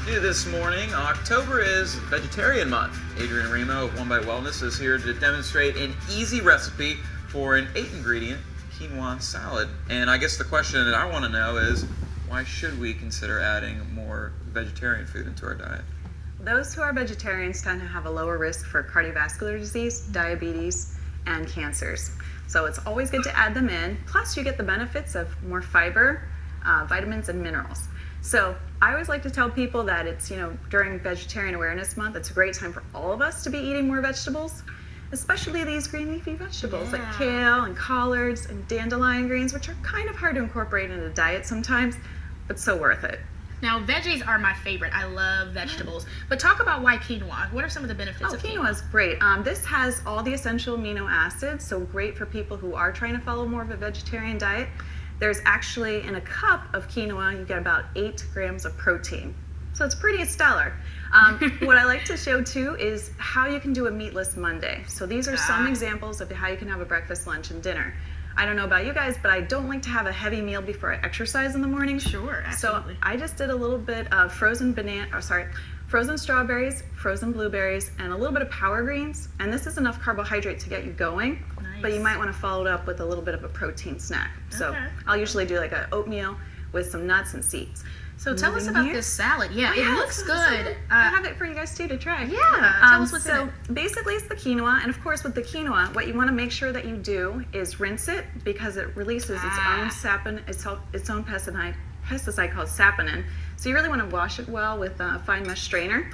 New this morning, October is Vegetarian Month. Adrienne Raimo of One Bite Wellness is here to demonstrate an easy recipe for an 8-ingredient quinoa salad. And I guess the question that I want to know is, why should we consider adding more vegetarian food into our diet? Those who are vegetarians tend to have a lower risk for cardiovascular disease, diabetes, and cancers. So it's always good to add them in. Plus, you get the benefits of more fiber, vitamins, and minerals. So I always like to tell people that it's, during Vegetarian Awareness Month, it's a great time for all of us to be eating more vegetables, especially these green leafy vegetables like kale and collards and dandelion greens, which are kind of hard to incorporate into the diet sometimes, but so worth it. Now, veggies are my favorite. I love vegetables. But talk about why quinoa. What are some of the benefits of quinoa? Quinoa is great. This has all the essential amino acids, so great for people who are trying to follow more of a vegetarian diet. There's actually, in a cup of quinoa, you get about 8 grams of protein. So it's pretty stellar. What I like to show too is how you can do a Meatless Monday. So these are some examples of how you can have a breakfast, lunch, and dinner. I don't know about you guys, but I don't like to have a heavy meal before I exercise in the morning. Sure, absolutely. So I just did a little bit of frozen strawberries, frozen blueberries, and a little bit of power greens. And this is enough carbohydrate to get you going. Nice. But you might want to follow it up with a little bit of a protein snack. So I'll usually do like an oatmeal with some nuts and seeds. So tell us about this salad. Yeah, it looks good. I have it for you guys too to try. Yeah, tell us what's in it. So basically it's the quinoa, and of course with the quinoa, what you want to make sure that you do is rinse it because it releases its own pesticide called saponin. So you really want to wash it well with a fine mesh strainer.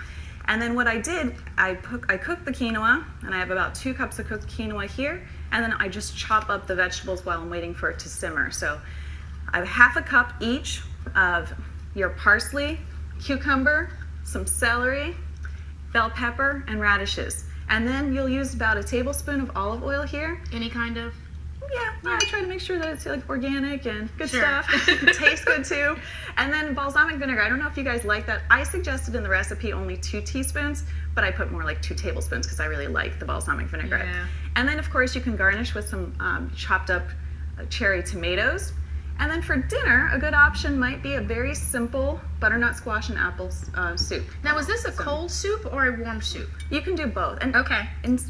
And then what I did, I cooked the quinoa, and I have about 2 cups of cooked quinoa here, and then I just chop up the vegetables while I'm waiting for it to simmer. So I have half a cup each of your parsley, cucumber, some celery, bell pepper, and radishes. And then you'll use about a tablespoon of olive oil here. Any kind of? Yeah, I try to make sure that it's like organic and good stuff. It tastes good too. And then balsamic vinegar. I don't know if you guys like that. I suggested in the recipe only 2 teaspoons, but I put more like 2 tablespoons because I really like the balsamic vinaigrette. Yeah. And then of course you can garnish with some chopped up cherry tomatoes. And then for dinner, a good option might be a very simple butternut squash and apple soup. Now, is this a cold soup or a warm soup? You can do both. And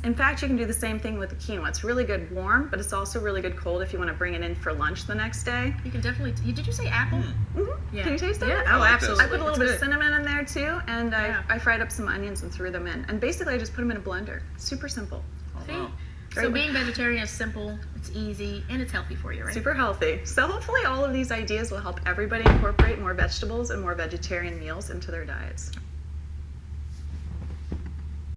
in fact, you can do the same thing with the quinoa. It's really good warm, but it's also really good cold if you want to bring it in for lunch the next day. You can definitely. Did you say apple? Mm-hmm. Yeah. Can you taste it? Yeah. I Oh, like absolutely. I put a little bit of cinnamon in there too, and Yeah. I fried up some onions and threw them in. And basically, I just put them in a blender. Super simple. See? wow. So being vegetarian is simple, it's easy, and it's healthy for you, right? Super healthy. So hopefully all of these ideas will help everybody incorporate more vegetables and more vegetarian meals into their diets.